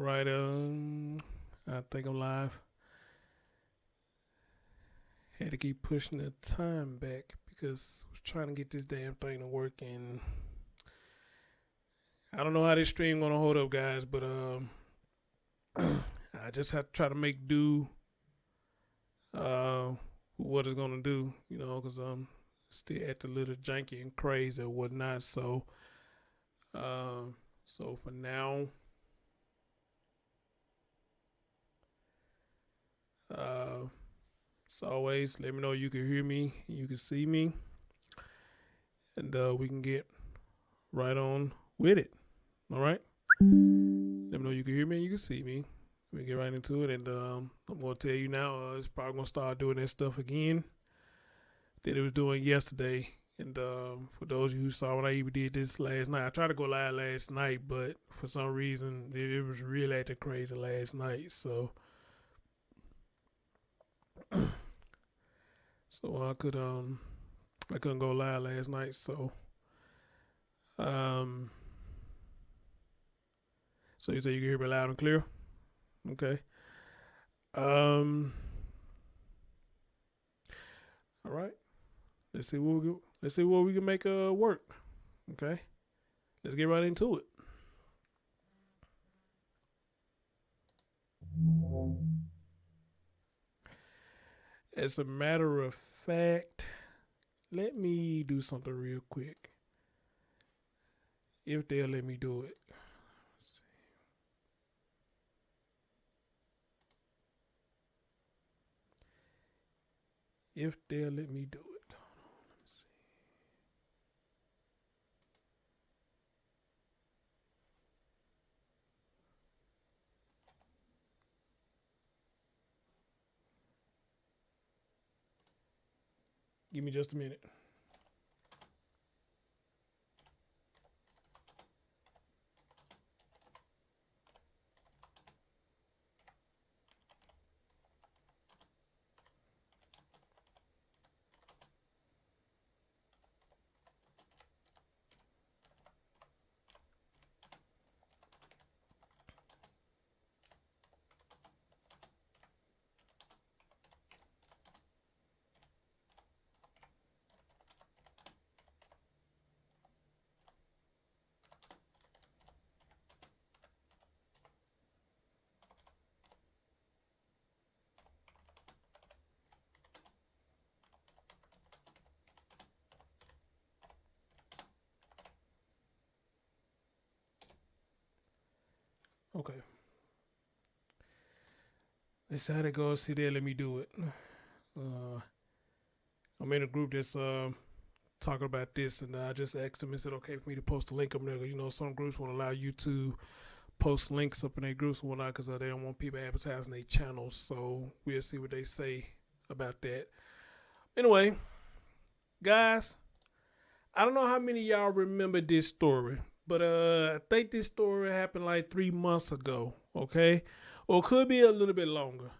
right. I think I'm live. Had to keep pushing the time back because I was trying to get this damn thing to work, and I don't know how this stream gonna hold up, guys. But I just have to try to make do. What it's gonna do, because I'm still at the little janky and crazy or whatnot. So for now, as always, let me know you can hear me, you can see me, and we can get right on with it. All right. Let me know you can hear me, you can see me. We get right into it, and I'm gonna tell you now. It's probably gonna start doing that stuff again that it was doing yesterday. And for those of you who saw when I even did this last night, I tried to go live last night, but for some reason it was really acting crazy last night. So I couldn't go live last night. So you say you can hear me loud and clear? Okay. All right. Let's see what we can make work. Okay. Let's get right into it. As a matter of fact, let me do something real quick. If they'll let me do it. If they'll let me do it. Hold on, let me see. Give me just a minute. Okay. Let's see how that goes. See, there, let me do it. I'm in a group that's talking about this, and I just asked them, is it okay for me to post a link up there? Some groups won't allow you to post links up in their groups and whatnot because they don't want people advertising their channels. So we'll see what they say about that. Anyway, guys, I don't know how many of y'all remember this story, but I think this story happened like 3 months ago, okay? Or it could be a little bit longer.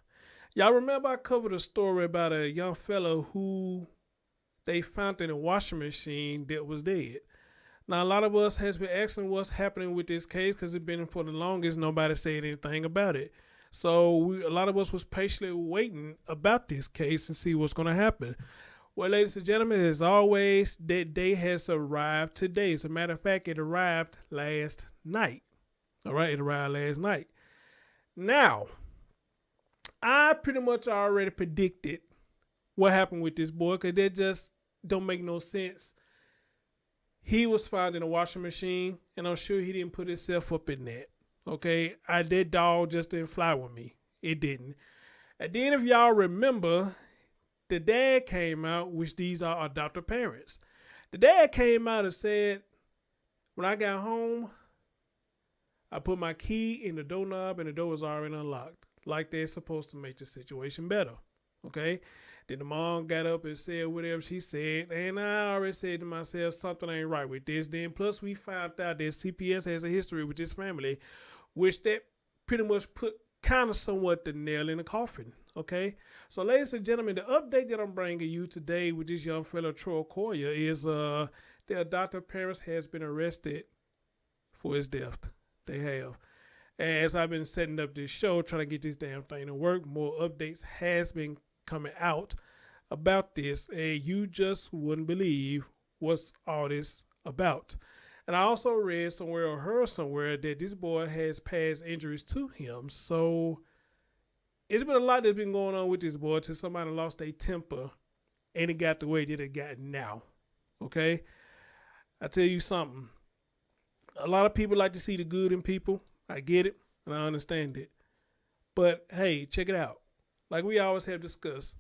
Y'all remember I covered a story about a young fellow who they found in a washing machine that was dead. Now, a lot of us has been asking what's happening with this case because it's been for the longest. Nobody said anything about it. So a lot of us was patiently waiting about this case and see what's going to happen. Well, ladies and gentlemen, as always, that day has arrived today. As a matter of fact, it arrived last night. All right, it arrived last night. Now, I pretty much already predicted what happened with this boy because that just don't make no sense. He was found in a washing machine, and I'm sure he didn't put himself up in that. Okay, that dog just didn't fly with me. It didn't. And then if y'all remember, the dad came out, which these are adoptive parents. The dad came out and said, when I got home, I put my key in the doorknob and the door was already unlocked. Like they're supposed to make the situation better. Okay? Then the mom got up and said whatever she said. And I already said to myself, something ain't right with this. Then plus we found out that CPS has a history with this family, which that pretty much put kind of somewhat the nail in the coffin. Okay? So ladies and gentlemen, the update that I'm bringing you today with this young fellow Troy Khoeler is the adoptive parents has been arrested for his death. They have. As I've been setting up this show, trying to get this damn thing to work, more updates has been coming out about this, and you just wouldn't believe what's all this about. And I also read somewhere or heard somewhere that this boy has past injuries to him. So it's been a lot that's been going on with this boy till somebody lost their temper and it got the way that it got now. Okay? I tell you something. A lot of people like to see the good in people. I get it, and I understand it. But, hey, check it out. Like we always have discussed,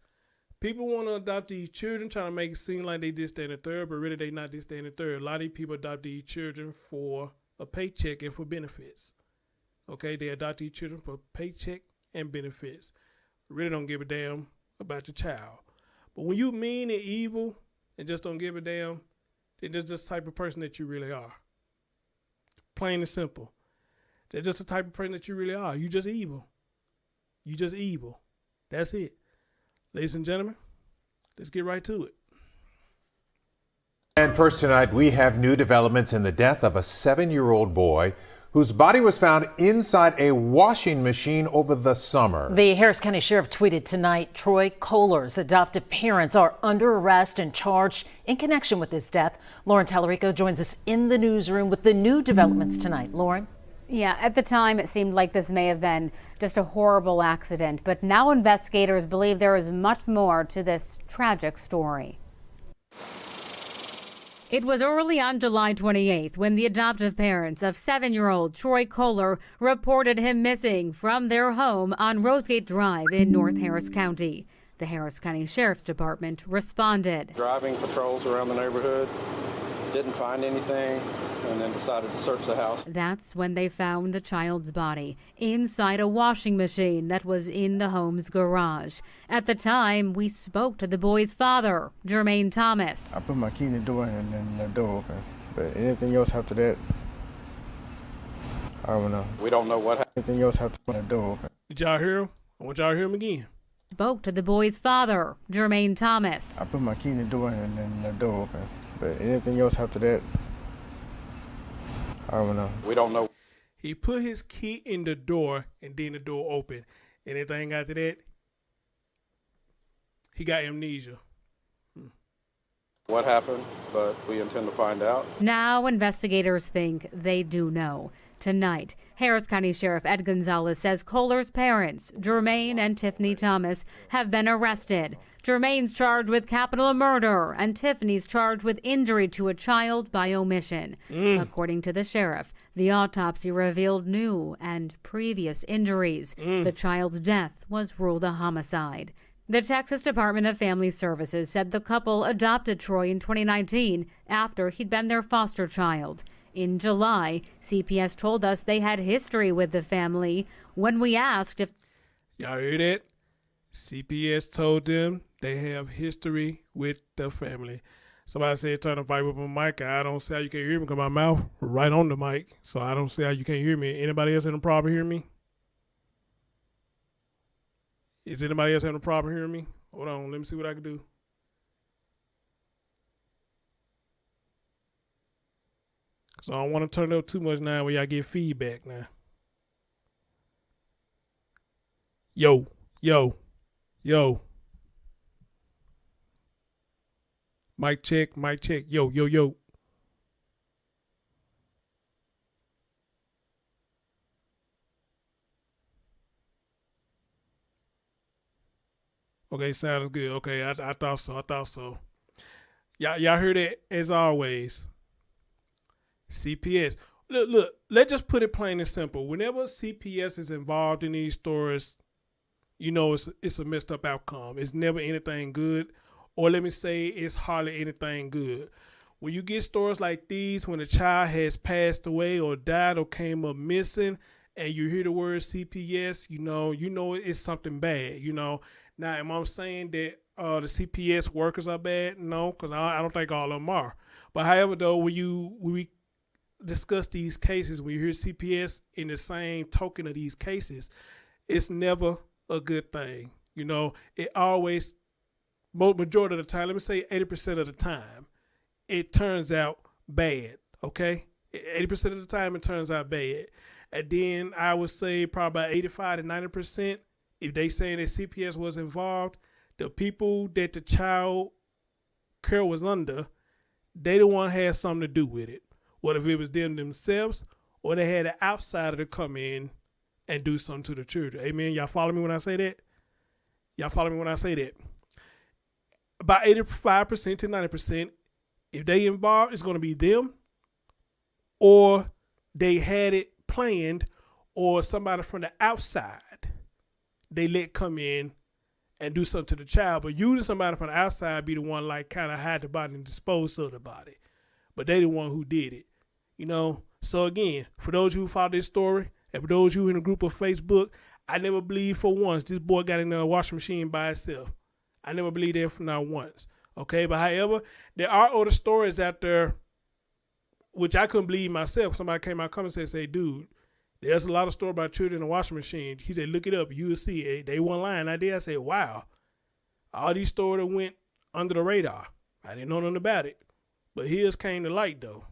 people want to adopt these children, trying to make it seem like they this, that, and the third, but really they not this, that, and the third. A lot of these people adopt these children for a paycheck and for benefits. Okay, they adopt these children for paycheck and benefits. Really don't give a damn about your child. But when you mean and evil and just don't give a damn, then that's just the type of person that you really are. Plain and simple. That's just the type of person that you really are. You just evil. You just evil. That's it. Ladies and gentlemen, let's get right to it. And first tonight, we have new developments in the death of a 7-year-old boy whose body was found inside a washing machine over the summer. The Harris County Sheriff tweeted tonight, Troy Khoeler's adoptive parents are under arrest and charged in connection with this death. Lauren Tallarico joins us in the newsroom with the new developments tonight. Lauren? Yeah, at the time it seemed like this may have been just a horrible accident, but now investigators believe there is much more to this tragic story. It was early on July 28th when the adoptive parents of 7-year-old Troy Khoeler reported him missing from their home on Rosegate Drive in North Harris County. The Harris County Sheriff's Department responded. Driving patrols around the neighborhood, didn't find anything, and then decided to search the house. That's when they found the child's body inside a washing machine that was in the home's garage. At the time, we spoke to the boy's father, Jermaine Thomas. I put my key in the door and then the door open. But anything else after that, I don't know. We don't know what happened. Anything else after the door open. Did y'all hear him? I want y'all to hear him again. Spoke to the boy's father, Jermaine Thomas. I put my key in the door and then the door open. But anything else after that, I don't know. We don't know. He put his key in the door and then the door opened. Anything after that, he got amnesia. What happened, but we intend to find out. Now investigators think they do know. Tonight, Harris County Sheriff Ed Gonzalez says Khoeler's parents, Jermaine and Tiffany Thomas, have been arrested. Jermaine's charged with capital murder and Tiffany's charged with injury to a child by omission. According to the sheriff, the autopsy revealed new and previous injuries. The child's death was ruled a homicide. The Texas Department of Family Services said the couple adopted Troy in 2019 after he'd been their foster child. In July, CPS told us they had history with the family. When we asked if... Y'all hear that? CPS told them they have history with the family. Somebody said turn the volume up on my mic. I don't see how you can't hear me because my mouth right on the mic. So I don't see how you can't hear me. Anybody else having a problem hearing me? Is anybody else having a problem hearing me? Hold on, let me see what I can do. So I don't want to turn it up too much now where y'all get feedback now. Yo, yo, yo. Mic check, mic check. Yo, yo, yo. Okay, sounds good. Okay, I thought so. Y'all heard it as always. CPS. Look, let's just put it plain and simple. Whenever CPS is involved in these stories, you know it's a messed up outcome. It's never anything good. Or let me say it's hardly anything good. When you get stories like these, when a child has passed away or died or came up missing, and you hear the word CPS, you know it's something bad, Now, am I saying that the CPS workers are bad? No, because I don't think all of them are. But however, though, when we discuss these cases, when you hear CPS in the same token of these cases, it's never a good thing. It always, majority of the time, let me say 80% of the time, it turns out bad, okay? 80% of the time, it turns out bad. And then I would say probably about 85 to 90%, if they saying that CPS was involved, the people that the child care was under, they the one had something to do with it. What if it was them themselves, or they had an outsider to come in and do something to the children? Amen. Y'all follow me when I say that? Y'all follow me when I say that? About 85% to 90%, if they involved, it's going to be them, or they had it planned, or somebody from the outside they let come in and do something to the child. But usually somebody from the outside be the one like kind of hide the body and dispose of the body. But they the one who did it, you know. So again, for those who follow this story, and for those who in a group of Facebook, I never believed for once this boy got in a washing machine by himself. I never believed that for not once. Okay, but however, there are other stories out there which I couldn't believe myself. Somebody came out comments and said, dude, there's a lot of stories about children in the washing machine. He said, look it up. You will see it. They weren't lying. I did. I said, wow. All these stories that went under the radar. I didn't know nothing about it. But his came to light, though.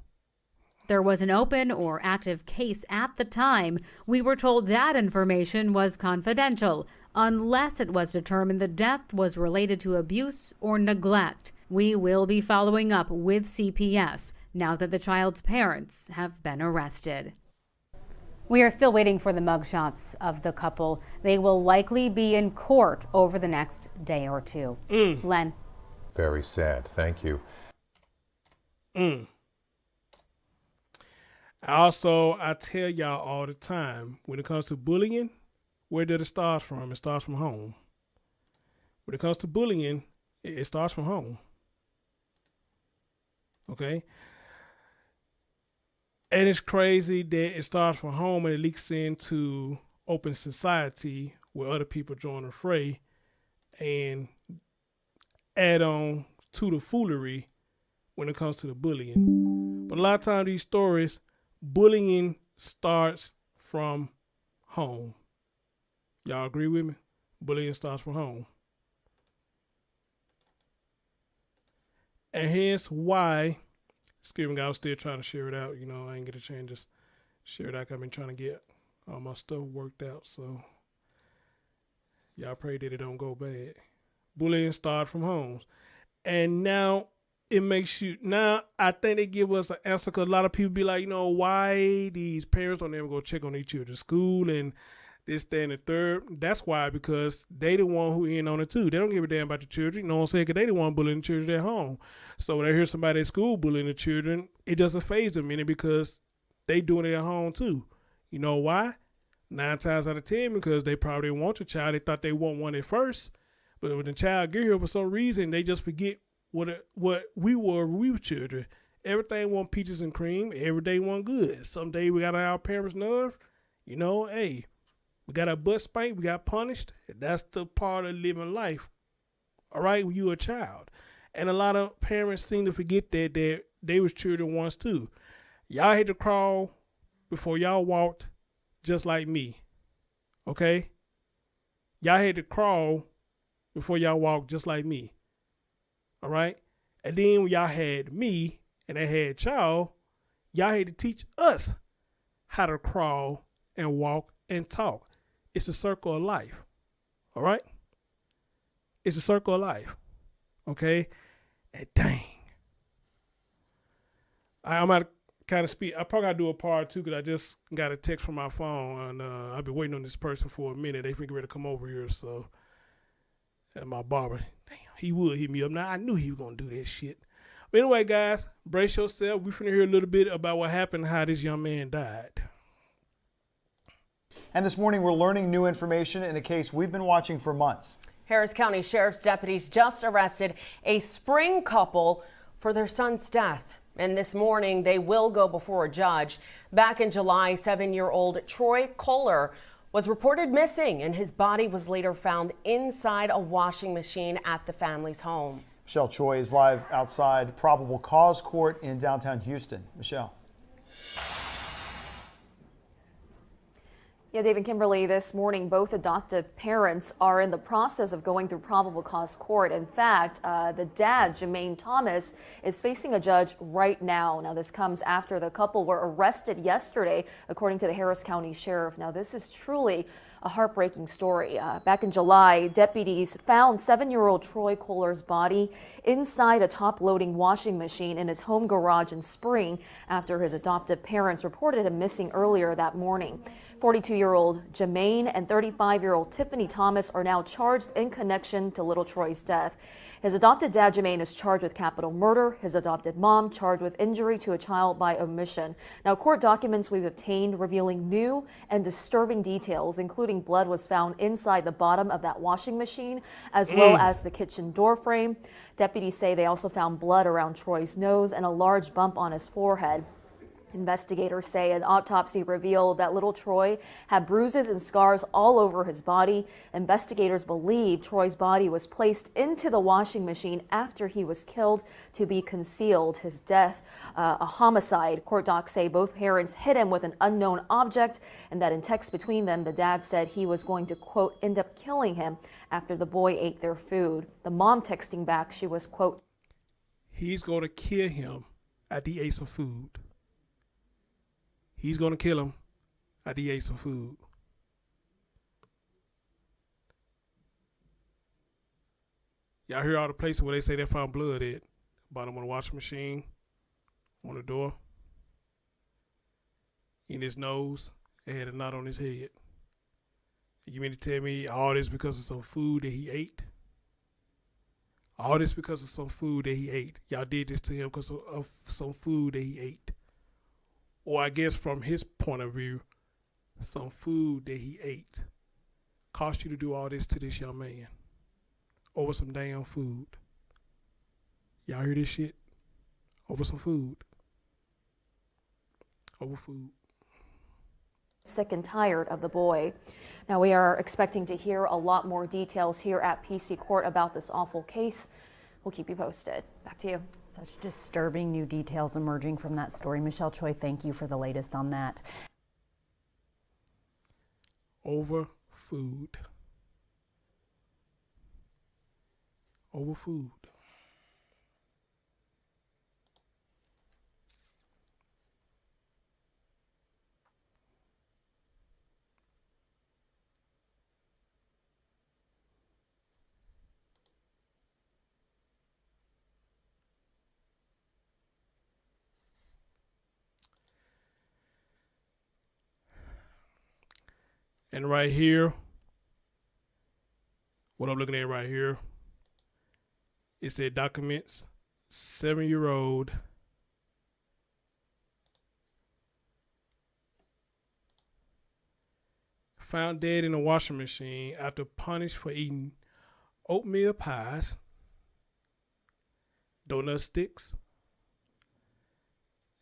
There was an open or active case at the time. We were told that information was confidential, unless it was determined the death was related to abuse or neglect. We will be following up with CPS now that the child's parents have been arrested. We are still waiting for the mugshots of the couple. They will likely be in court over the next day or two. Len. Very sad. Thank you. I tell y'all all the time, when it comes to bullying, where did it start from? It starts from home. When it comes to bullying, it starts from home. Okay? And it's crazy that it starts from home and it leaks into open society where other people join the fray and add on to the foolery when it comes to the bullying. But a lot of times these stories, bullying starts from home. Y'all agree with me? Bullying starts from home. And hence why, excuse me, I was still trying to share it out. You know, I ain't get a chance to share it out. I've been trying to get all my stuff worked out. So y'all pray that it don't go bad. Bullying starts from homes. And now it makes you, now I think they give us an answer, because a lot of people be like, you know, why these parents don't ever go check on their children's school and this, that, and the third. That's why, because they the one who in on it too. They don't give a damn about the children, you know what I'm saying, because they the one bullying the children at home. So when they hear somebody at school bullying the children, it doesn't faze them any, because they doing it at home too. You know why? 9 times out of 10, because they probably didn't want the child. They thought they want one at first. But when the child get here, for some reason, they just forget what we were when we were children. Everything want peaches and cream. Every day want good. Some day we got our parents' nerve. You know, hey, we got our butt spanked. We got punished. That's the part of living life. All right, when you a child. And a lot of parents seem to forget that they was children once too. Y'all had to crawl before y'all walked, just like me. Okay? Y'all had to crawl before y'all walked, just like me. All right? And then when y'all had me and I had y'all had to teach us how to crawl and walk and talk. It's a circle of life. All right? It's a circle of life. Okay? And dang. I'm going to kind of speak. I probably got to do a part 2, because I just got a text from my phone, and I've been waiting on this person for a minute. They think ready to come over here, so. And my barber, damn, he would hit me up. Now, I knew he was going to do that shit. But anyway, guys, brace yourself. We're finna hear a little bit about what happened, how this young man died. And this morning, we're learning new information in a case we've been watching for months. Harris County Sheriff's deputies just arrested a spring couple for their son's death. And this morning, they will go before a judge. Back in July, 7-year-old Troy Khoeler was reported missing, and his body was later found inside a washing machine at the family's home. Michelle Choi is live outside probable cause court in downtown Houston. Michelle. Yeah, Dave and Kimberly, this morning, both adoptive parents are in the process of going through probable cause court. In fact, the dad, Jermaine Thomas, is facing a judge right now. Now, this comes after the couple were arrested yesterday, according to the Harris County Sheriff. Now, this is truly a heartbreaking story. Back in July, deputies found 7-year-old Troy Khoeler's body inside a top-loading washing machine in his home garage in Spring after his adoptive parents reported him missing earlier that morning. 42-year-old Jermaine and 35-year-old Tiffany Thomas are now charged in connection to little Troy's death. His adopted dad, Jermaine, is charged with capital murder. His adopted mom charged with injury to a child by omission. Now, court documents we've obtained revealing new and disturbing details, including blood was found inside the bottom of that washing machine, as well as the kitchen door frame. Deputies say they also found blood around Troy's nose and a large bump on his forehead. Investigators say an autopsy revealed that little Troy had bruises and scars all over his body. Investigators believe Troy's body was placed into the washing machine after he was killed to be concealed. His death, a homicide. Court docs say both parents hit him with an unknown object, and that in text between them, the dad said he was going to, quote, end up killing him after the boy ate their food. The mom texting back, she was, quote, he's going to kill him after he ate some food. He's going to kill him after he ate some food. Y'all hear all the places where they say they found blood at? Bottom of the washing machine, on the door, in his nose, and had a knot on his head. You mean to tell me all this because of some food that he ate? All this because of some food that he ate. Y'all did this to him because of some food that he ate. Or I guess from his point of view, some food that he ate cost you to do all this to this young man over some damn food. Y'all hear this shit? Over some food. Over food. Sick and tired of the boy. Now, we are expecting to hear a lot more details here at PC Court about this awful case. We'll keep you posted. Back to you. Such disturbing new details emerging from that story. Michelle Choi, thank you for the latest on that. Over food. Over food. And right here, what I'm looking at right here, it said documents, 7-year-old found dead in a washing machine after punished for eating oatmeal pies, donut sticks,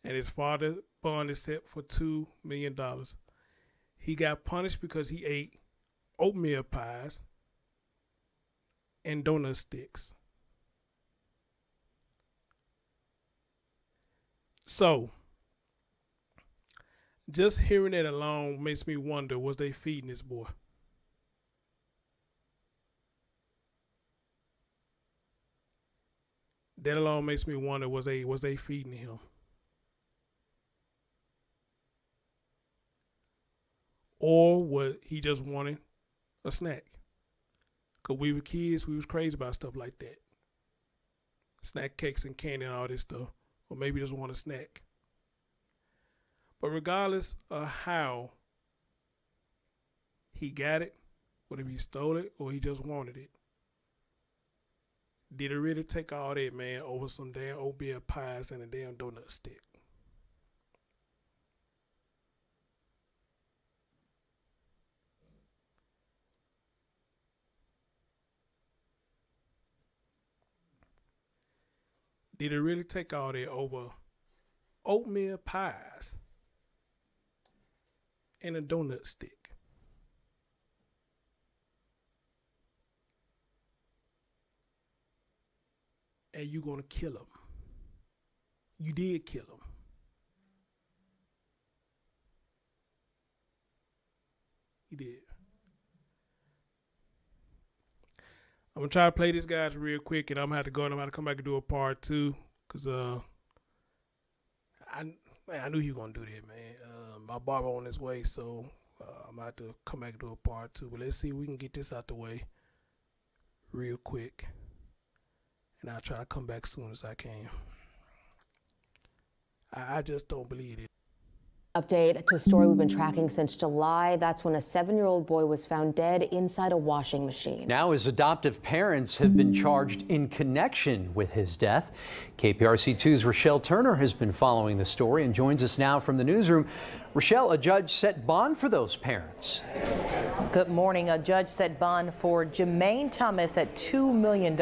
and his father bond is set for $2 million. He got punished because he ate oatmeal pies and donut sticks. So, just hearing that alone makes me wonder, was they feeding this boy? That alone makes me wonder, was they feeding him? Or was he just wanting a snack? Because we were kids, we was crazy about stuff like that. Snack cakes and candy and all this stuff. Or maybe just want a snack. But regardless of how he got it, whether he stole it or he just wanted it, did it really take all that, man, over some damn oatmeal pies and a damn donut stick? Did it really take all that over oatmeal pies and a donut stick? And you gonna kill him? You did kill him. He did. I'm gonna try to play this guys real quick, and I'm gonna have to go and I'm gonna come back and do a part 2, cause I knew he was gonna do that, man. My barber on his way, so I'm gonna have to come back and do a part 2. But let's see if we can get this out the way real quick, and I'll try to come back as soon as I can. I just don't believe it. Update to a story we've been tracking since July. That's when a 7-year-old boy was found dead inside a washing machine. Now his adoptive parents have been charged in connection with his death. KPRC2's Rochelle Turner has been following the story and joins us now from the newsroom. Rochelle, a judge set bond for those parents. Good morning. A judge set bond for Jermaine Thomas at $2 million.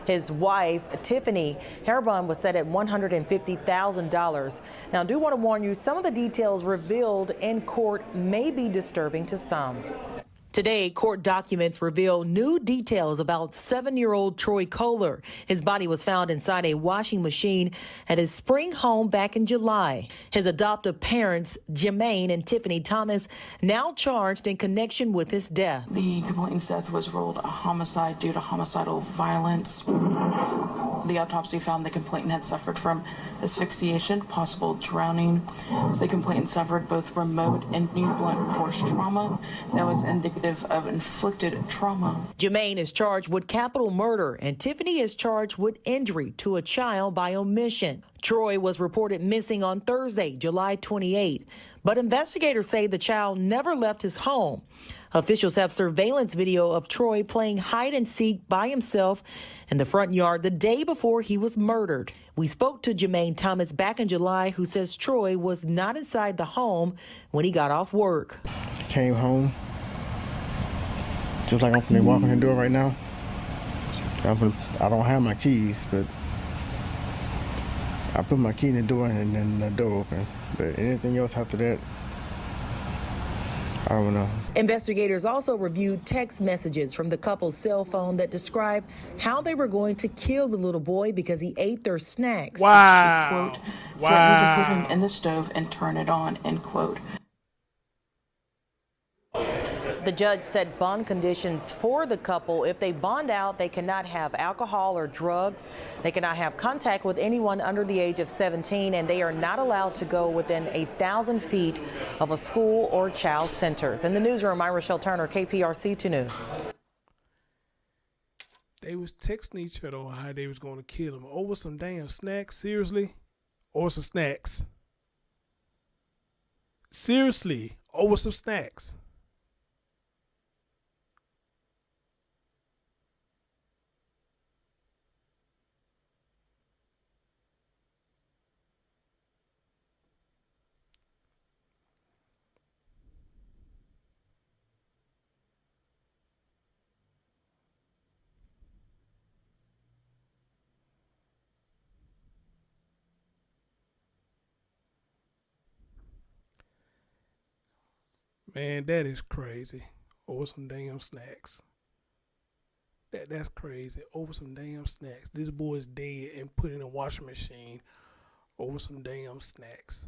His wife, Tiffany, her bond was set at $150,000. Now, I do want to warn you, some of the details revealed in court may be disturbing to some. Today, court documents reveal new details about 7-year-old Troy Khoeler. His body was found inside a washing machine at his spring home back in July. His adoptive parents, Jermaine and Tiffany Thomas, now charged in connection with his death. The complainant's death was ruled a homicide due to homicidal violence. The autopsy found the complainant had suffered from asphyxiation, possible drowning. The complainant suffered both remote and new blunt force trauma that was indicative of inflicted trauma. Jermaine is charged with capital murder, and Tiffany is charged with injury to a child by omission. Troy was reported missing on Thursday, July 28, but investigators say the child never left his home. Officials have surveillance video of Troy playing hide and seek by himself in the front yard the day before he was murdered. We spoke to Jermaine Thomas back in July, who says Troy was not inside the home when he got off work. Came home, just like I'm finna walk in the door right now. I don't have my keys, but I put my key in the door and then the door open. But anything else after that, I don't know. Investigators also reviewed text messages from the couple's cell phone that describe how they were going to kill the little boy because he ate their snacks. Wow. She, quote, threatened to put him in the stove and turn it on, end quote. The judge set bond conditions for the couple. If they bond out, they cannot have alcohol or drugs. They cannot have contact with anyone under the age of 17, and they are not allowed to go within 1,000 feet of a school or child centers. In the newsroom, I'm Rochelle Turner, KPRC2 News. They was texting each other on how they was going to kill him over some damn snacks. Seriously? Or some snacks? Seriously? Over some snacks? Man, that is crazy. Over some damn snacks. That's crazy. Over some damn snacks. This boy's dead and put in a washing machine over some damn snacks.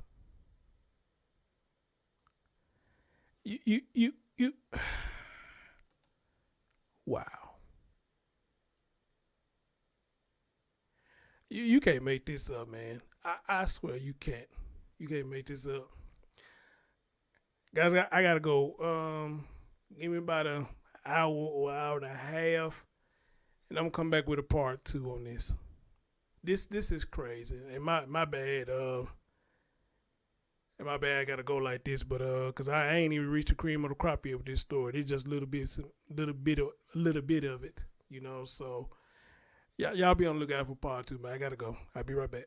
You. Wow. You can't make this up, man. I swear you can't. You can't make this up. Guys, I gotta go. Give me about an hour or hour and a half, and I'm gonna come back with a part 2 on this. This is crazy, and my bad. And my bad. I gotta go like this, but cause I ain't even reached the cream of the crop yet with this story. It's just a little bit of it, you know. So y'all be on the lookout for part 2, man. I gotta go. I'll be right back.